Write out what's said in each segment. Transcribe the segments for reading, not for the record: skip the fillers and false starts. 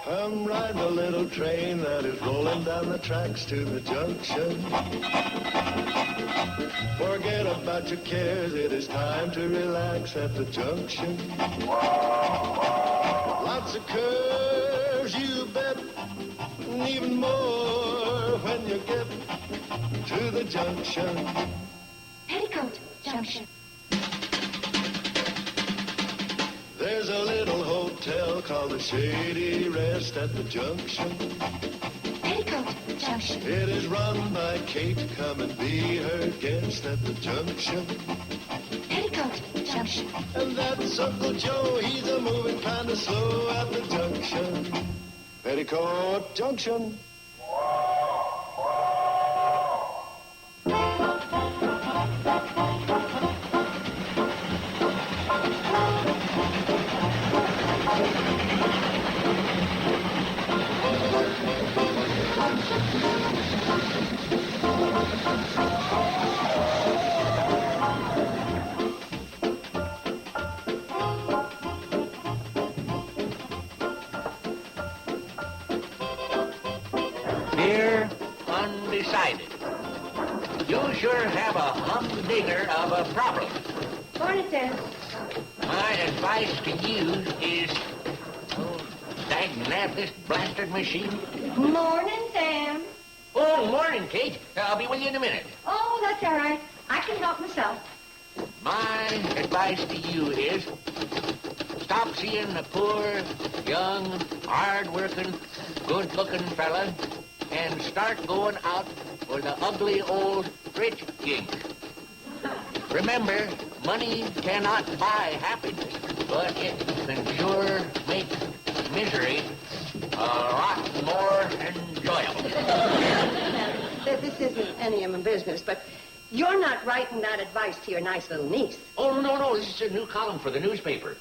Come ride the little train that is rolling down the tracks to the junction. Forget about your cares, it is time to relax at the junction. Lots of curves, you bet, and even more when you get to the junction. Petticoat Junction. There's a little hotel called the Shady Rest at the junction. Petticoat Junction. It is run by Kate. Come and be her guest at the junction. Petticoat Junction. And that's Uncle Joe. He's a moving kind of slow at the junction. Petticoat Junction. Dear Undecided, you sure have a humdinger of a problem. Morning, Sam. My advice to you is, dagnab this blasted machine. Morning, Sam. Oh, morning, Kate. I'll be with you in a minute. Oh, that's all right. I can help myself. My advice to you is, stop seeing the poor, young, hard-working, good-looking fella and start going out for the ugly old rich gink. Remember, money cannot buy happiness, but it can sure make misery a lot more enjoyable. This isn't any of my business, but you're not writing that advice to your nice little niece. Oh, no, this is a new column for the newspaper.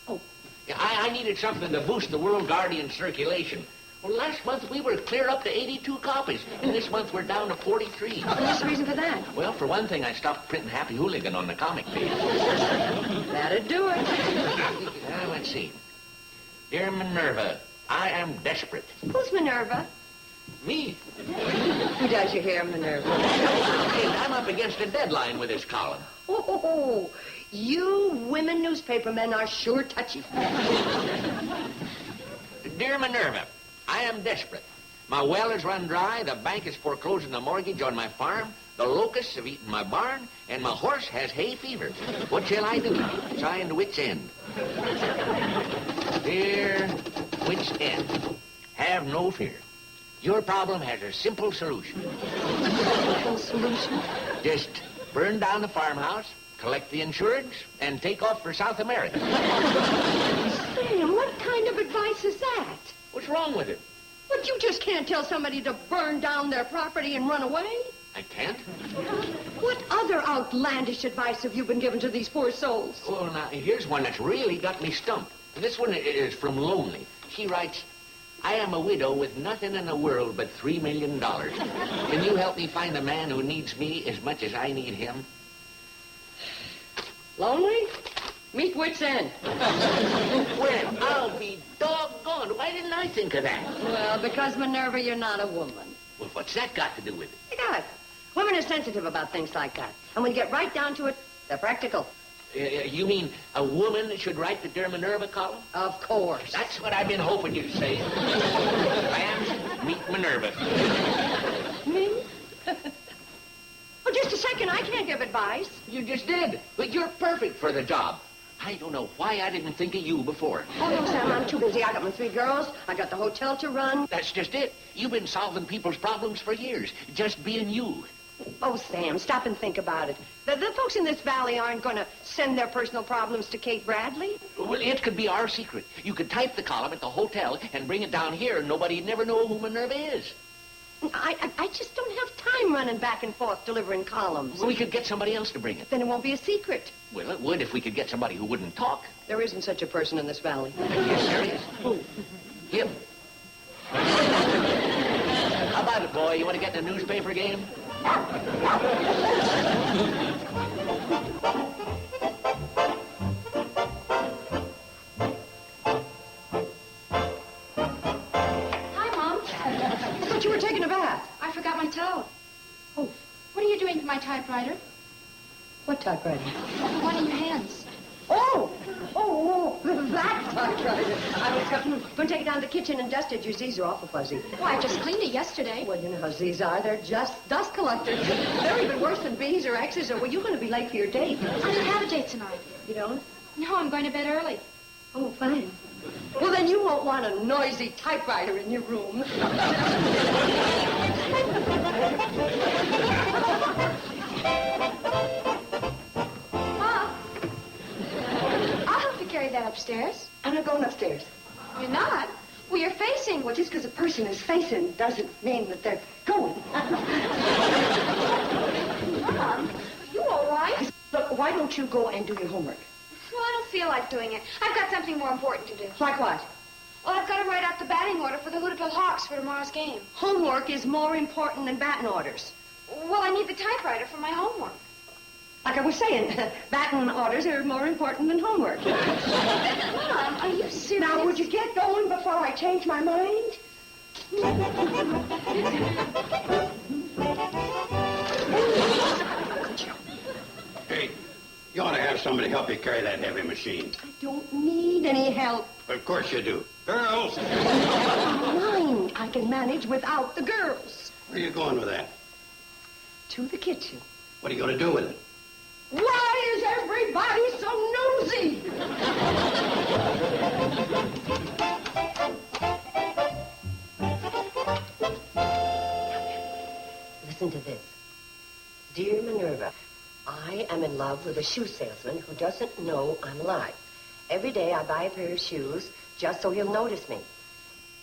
Oh. Yeah, I needed something to boost the World Guardian circulation. Well, last month we were clear up to 82 copies, and this month we're down to 43. What's the reason for that? Well, for one thing, I stopped printing Happy Hooligan on the comic page. That'd do it. Let's see. Dear Minerva, I am desperate. Who's Minerva? Me? Who does your hair, Minerva? Hey, I'm up against a deadline with this column. Oh, you women newspapermen are sure touchy. Dear Minerva, I am desperate. My well is run dry, the bank is foreclosing the mortgage on my farm, the locusts have eaten my barn, and my horse has hay fever. What shall I do? Signed, Wit's End. Dear Wit's End, have no fear. Your problem has a simple solution. Simple solution? Just burn down the farmhouse, collect the insurance, and take off for South America. Sam, what kind of advice is that? What's wrong with it? But you just can't tell somebody to burn down their property and run away. I can't? What other outlandish advice have you been given to these poor souls? Well, now, here's one that's really got me stumped. This one is from Lonely. She writes, I am a widow with nothing in the world but $3 million. Can you help me find a man who needs me as much as I need him? Lonely? Meet Wit's End. Well, I'll be doggone. Why didn't I think of that? Well, because, Minerva, you're not a woman. Well, what's that got to do with it? Yeah, women are sensitive about things like that. And when you get right down to it, they're practical. You mean a woman should write the Dear Minerva column? Of course. That's what I've been hoping you'd say. And meet Minerva. Me? Oh, just a second. I can't give advice. You just did. But you're perfect for the job. I don't know why I didn't think of you before. Oh, no, Sam, I'm too busy. I got my 3 girls. I got the hotel to run. That's just it. You've been solving people's problems for years, just being you. Oh, Sam, stop and think about it. The folks in this valley aren't going to send their personal problems to Kate Bradley. Well, it could be our secret. You could type the column at the hotel and bring it down here, and nobody'd never know who Minerva is. I just don't have time running back and forth delivering columns. Well, we could get somebody else to bring it. Then it won't be a secret. Well, it would if we could get somebody who wouldn't talk. There isn't such a person in this valley. Yes, there is. Who? Him. How about it, boy? You want to get in a newspaper game? taking a bath. I forgot my towel. Oh, What are you doing to my typewriter? what typewriter? The one in your hands. Oh, that typewriter. I was going to take it down to the kitchen and dust it. Your Z's are awful fuzzy. Why, I just cleaned it yesterday. Well, you know how Z's are. They're just dust collectors. They're even worse than B's or X's. Or, well, you're going to be late for your date. I don't have a date tonight. You don't? No, I'm going to bed early. Oh, fine. Well, then you won't want a noisy typewriter in your room. Mom, I'll help you carry that upstairs. I'm not going upstairs. You're not? Well, you're facing. Well, just because a person is facing doesn't mean that they're going. Mom, you all right? Look, why don't you go and do your homework? Well, I don't feel like doing it. I've got something more important to do. Like what? Well, I've got to write out the batting order for the Hooterville Hawks for tomorrow's game. Homework is more important than batting orders. Well, I need the typewriter for my homework. Like I was saying, batting orders are more important than homework. Mom, are you serious? Now, would you get going before I change my mind? Hey, you ought to have somebody help you carry that heavy machine. I don't need any help. Of course you do. Girls! Mind, I can manage without the girls. Where are you going with that? To the kitchen. What are you going to do with it? Why is everybody so nosy? Listen to this. Dear Minerva, I am in love with a shoe salesman who doesn't know I'm alive. Every day I buy a pair of shoes just so he'll notice me.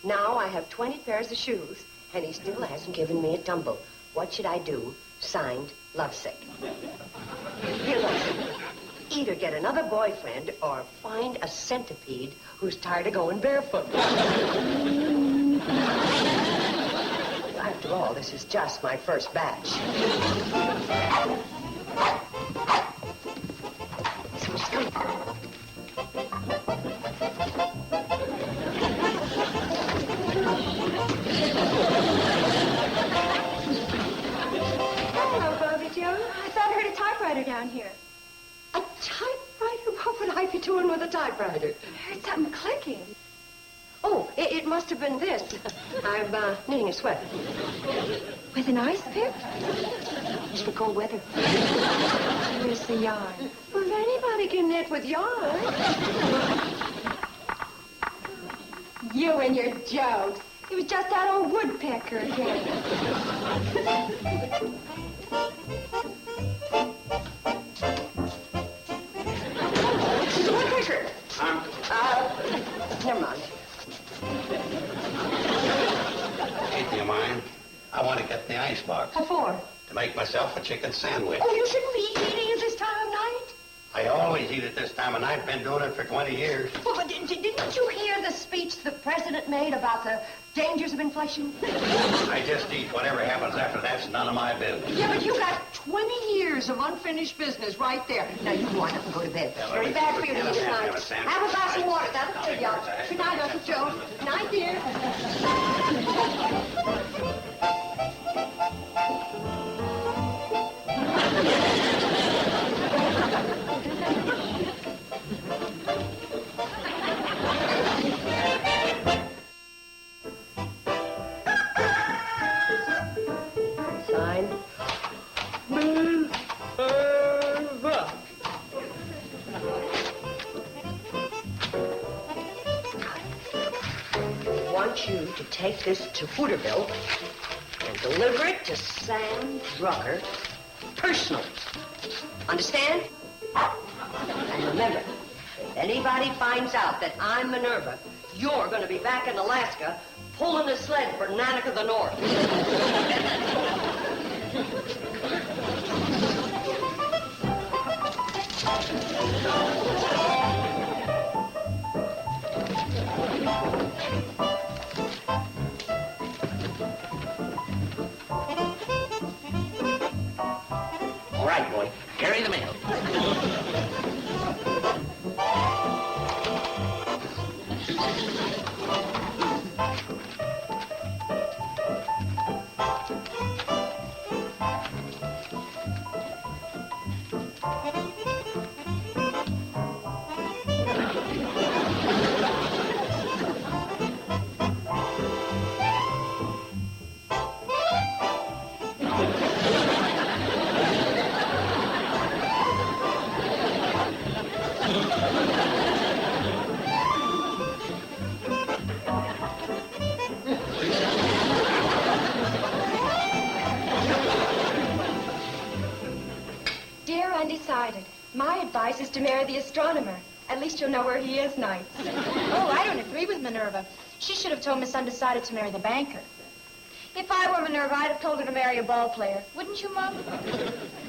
Now I have 20 pairs of shoes, and he still hasn't given me a tumble. What should I do? Signed, Lovesick. Here, listen. Either get another boyfriend or find a centipede who's tired of going barefoot. After all, this is just my first batch. Some skunk. Hello, Bobby Joe. I thought I heard a typewriter down here. A typewriter? What would I be doing with a typewriter? I heard something clicking. Oh, it must have been this. I'm knitting a sweater. With an ice pick? Just for cold weather. Where's the yarn? Well, anybody can knit with yarn. You and your jokes. It was just that old woodpecker again. She's a woodpecker. Never mind. Hey, do you mind? I want to get in the icebox What for? to make myself a chicken sandwich. Oh, you shouldn't be eating at this time of night. I always eat at this time of night. Been doing it for 20 years. Well, but didn't you hear the speech the president made about the dangers of inflation? I just eat. Whatever happens after that's none of my business. Yeah, but you got 20 years of unfinished business right there. Now, you go on up and go to bed. Yeah, Very let me bad see for you what to eat you have. tonight. Have a sandwich. Have a glass of water. That'll I'll fill make you yours. up. Good night, Uncle Joe. Good night, dear. Signed, Minerva. I want you to take this to Hooterville and deliver it to Sam Drucker personally. Understand? And remember, if anybody finds out that I'm Minerva, you're going to be back in Alaska pulling a sled for Nanak of the North. All right, boy. Carry the mail. My advice is to marry the astronomer. At least you'll know where he is nights. Oh, I don't agree with Minerva. She should have told Miss Undecided to marry the banker. If I were Minerva, I'd have told her to marry a ball player. Wouldn't you, Mom?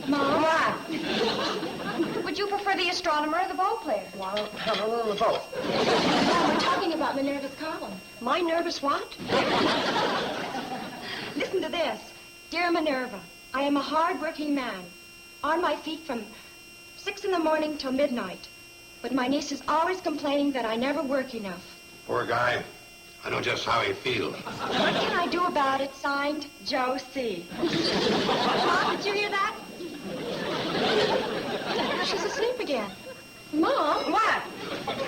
Mom? What? Would you prefer the astronomer or the ball player? Well, I'm a little of both. Mom, we're talking about Minerva's column. My nervous what? Listen to this. Dear Minerva, I am a hard-working man. On my feet from 6 in the morning till midnight. But my niece is always complaining that I never work enough. Poor guy. I know just how he feels. What can I do about it? Signed, Joe C. Mom, did you hear that? She's asleep again. Mom? What?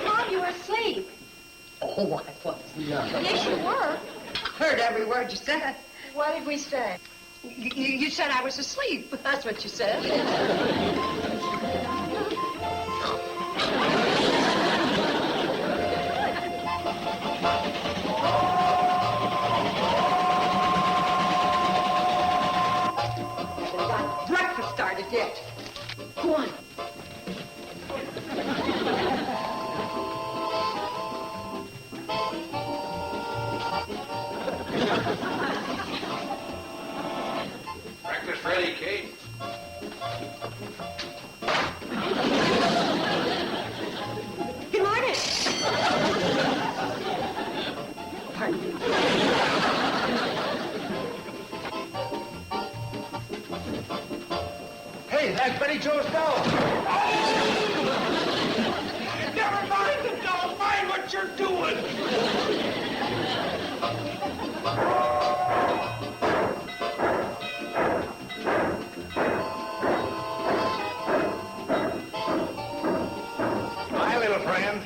Mom, you were asleep. Oh, I was not. Yes, you were. Heard every word you said. What did we say? You said I was asleep. That's what you said. Breakfast started yet. Go on. Breakfast ready, Kate? Good morning. Hey, that's Betty Joe's dog. Never mind the dog. Mind what you're doing. My little friend.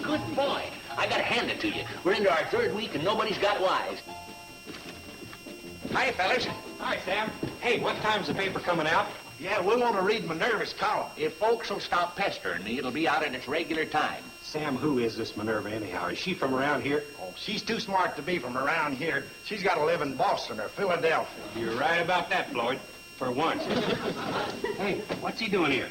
Good boy. I gotta hand it to you. We're into our third week and nobody's got wise. Hi, fellas. Hi, Sam. Hey, what time's the paper coming out? Yeah, we want to read Minerva's column. If folks will stop pestering me, it'll be out at its regular time. Sam, who is this Minerva anyhow? Is she from around here? Oh, she's too smart to be from around here. She's got to live in Boston or Philadelphia. You're right about that, Floyd. For once. Hey, what's he doing here?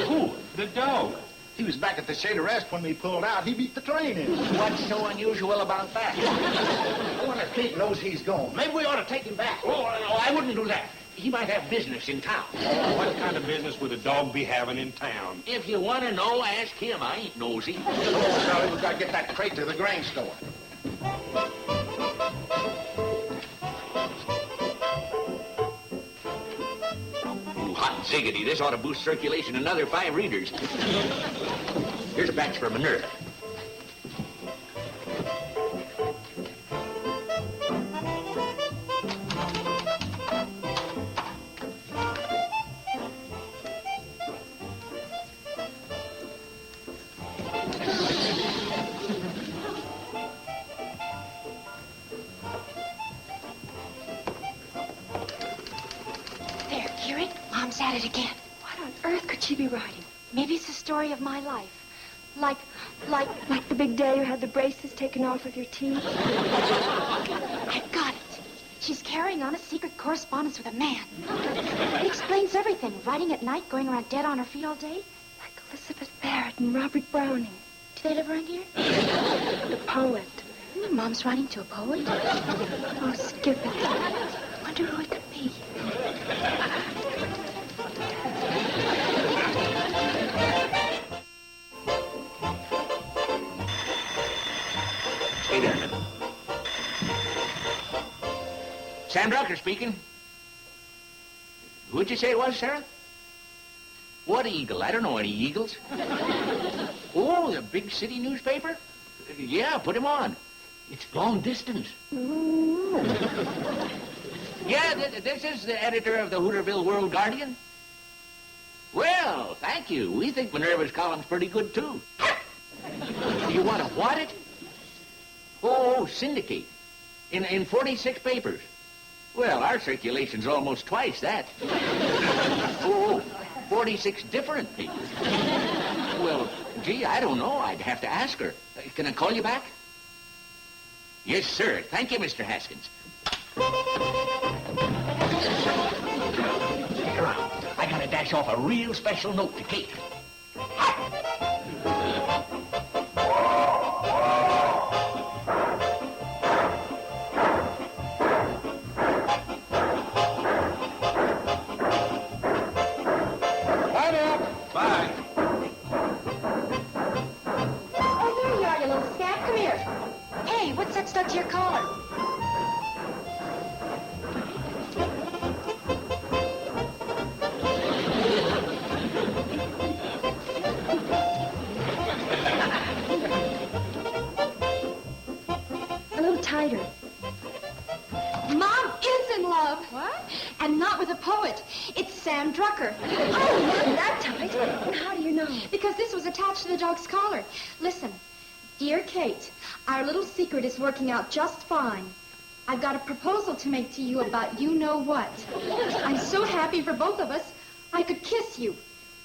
Who? The dog. He was back at the Shade of Rest when we pulled out. He beat the train in. What's so unusual about that? I wonder if Kate knows he's gone. Maybe we ought to take him back. Oh, no, I wouldn't do that. He might have business in town. Oh, what kind of business would a dog be having in town? If you want to know, ask him. I ain't nosy. Oh, Charlie, we've got to get that crate to the grain store. Ooh, hot ziggity. This ought to boost circulation another 5 readers. Here's a batch for Minerva. There, hear it? Mom's at it again. What on earth could she be writing? Maybe it's the story of my life. Like Like the big day you had the braces taken off of your teeth? I got it. She's carrying on a secret correspondence with a man. It explains everything. Riding at night, going around dead on her feet all day. Like Elizabeth Barrett and Robert Browning. Do they live around here? The poet. Mom's writing to a poet. Oh, skip it. Wonder who it could be. Stay there a minute. Sam Drucker speaking. Who'd you say it was, Sarah? What eagle? I don't know any eagles. Oh, the big city newspaper? Yeah, put him on. It's long distance. Yeah, this is the editor of the Hooterville World Guardian. Well, thank you. We think Minerva's column's pretty good, too. You want to what it? Oh, syndicate. In 46 papers. Well, our circulation's almost twice that. Oh, 46 different papers. Well, gee, I don't know. I'd have to ask her. Can I call you back? Yes, sir. Thank you, Mr. Haskins. Stick around. I gotta dash off a real special note to Kate. Bye now. Bye. Oh, there you are, you little scamp. Come here. Hey, what's that stuck to your collar? A little tighter. Mom is in love. What? And not with a poet. It's Sam Drucker. Oh, not that tight. And how do you know? Because this was attached to the dog's collar. Listen, dear Kate, our little secret is working out just fine. I've got a proposal to make to you about you-know-what. I'm so happy for both of us, I could kiss you.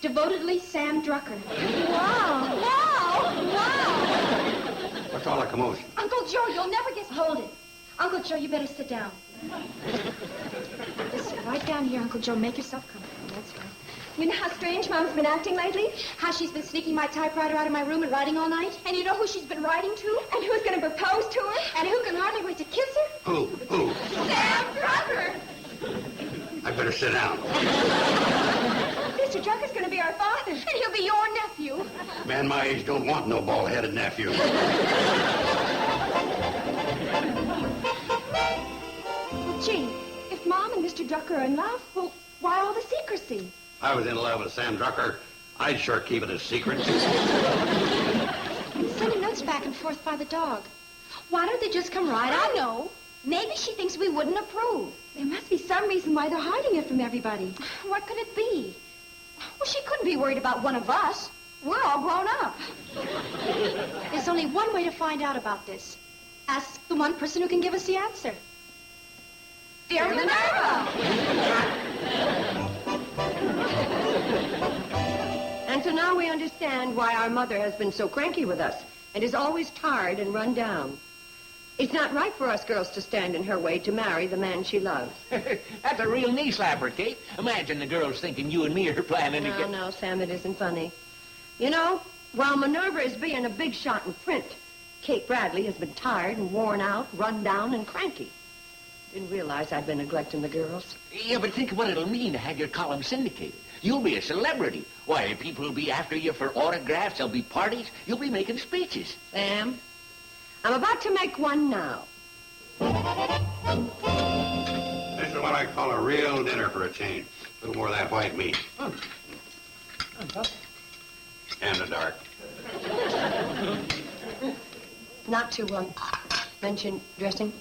Devotedly, Sam Drucker. Wow! Wow! Wow! What's all the commotion? Uncle Joe, you'll never guess. Hold it. Uncle Joe, you better sit down. Just sit right down here, Uncle Joe. Make yourself comfortable. That's right. You know how strange Mom's been acting lately? How she's been sneaking my typewriter out of my room and writing all night? And you know who she's been writing to? And who's going to propose to her? And who can hardly wait to kiss her? Who? Who? Sam Drucker! I better sit down. Mr. Drucker's going to be our father. And he'll be your nephew. Man my age don't want no bald-headed nephew. Well, gee, if Mom and Mr. Drucker are in love, well, why all the secrecy? If I was in love with Sam Drucker, I'd sure keep it a secret. Sending notes back and forth by the dog. Why don't they just come right out? I know. Maybe she thinks we wouldn't approve. There must be some reason why they're hiding it from everybody. What could it be? Well, she couldn't be worried about one of us. We're all grown up. There's only one way to find out about this. Ask the one person who can give us the answer. Dear Minerva! And so now we understand why our mother has been so cranky with us and is always tired and run down. It's not right for us girls to stand in her way to marry the man she loves. That's a real knee slapper, Kate. Imagine the girls thinking you and me are planning to get... No, Sam, it isn't funny. You know, while Minerva is being a big shot in print, Kate Bradley has been tired and worn out, run down, and cranky. Didn't realize I'd been neglecting the girls. Yeah, but think of what it'll mean to have your column syndicated. You'll be a celebrity. Why, people will be after you for autographs. There'll be parties. You'll be making speeches. Sam, I'm about to make one now. This is what I call a real dinner for a change. A little more of that white meat. And the dark. Not to mention dressing.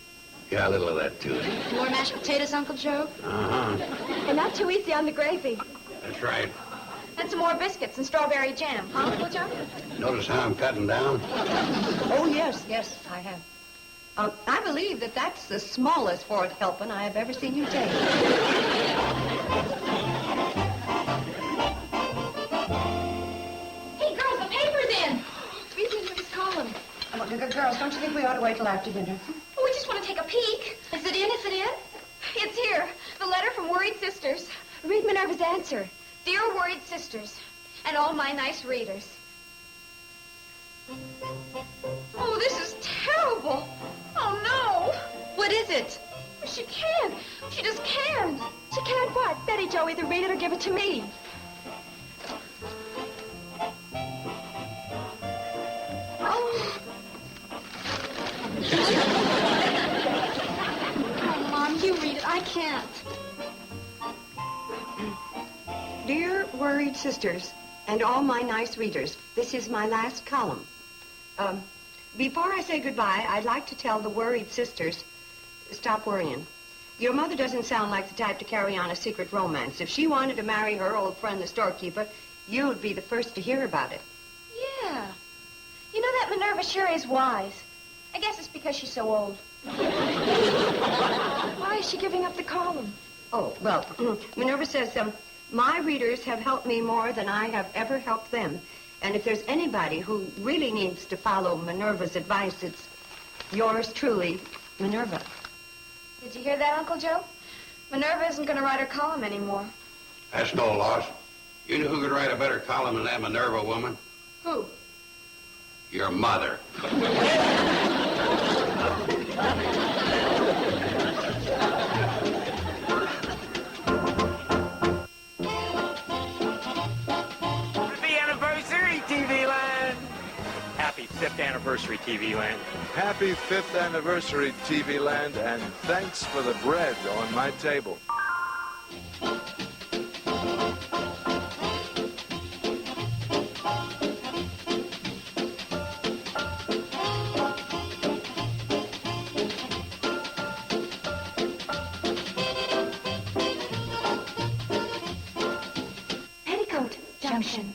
Yeah, a little of that, too. More mashed potatoes, Uncle Joe? Uh-huh. And not too easy on the gravy. That's right. And some more biscuits and strawberry jam, huh, Uncle Joe? Notice how I'm cutting down? Oh, yes, I have. I believe that's the smallest fourth helping I have ever seen you take. Hey, girls, the paper's in! Read me into this column. Girls, don't you think we ought to wait till after dinner? Oh, we just want to take a peek. Is it in? Is it in? It's here. The letter from Worried Sisters. Read Minerva's answer. Dear Worried Sisters, and all my nice readers. Oh, this is terrible. Oh, no. What is it? She can't. She just can't. She can't what? Betty Jo, either read it or give it to me. Oh. Oh, Mom, you read it. I can't. Dear Worried Sisters, and all my nice readers, this is my last column. Before I say goodbye, I'd like to tell the Worried Sisters, stop worrying. Your mother doesn't sound like the type to carry on a secret romance. If she wanted to marry her old friend, the storekeeper, you'd be the first to hear about it. Yeah. You know, that Minerva sure is wise. I guess it's because she's so old. Why is she giving up the column? Oh, well, Minerva says, my readers have helped me more than I have ever helped them. And if there's anybody who really needs to follow Minerva's advice, it's yours truly, Minerva. Did you hear that, Uncle Joe? Minerva isn't going to write her column anymore. That's no loss. You know who could write a better column than that Minerva woman? Who? Your mother. Happy anniversary, TV Land! Happy 5th anniversary, TV Land. Happy 5th anniversary, TV Land, and thanks for the bread on my table. Petticoat, Junction.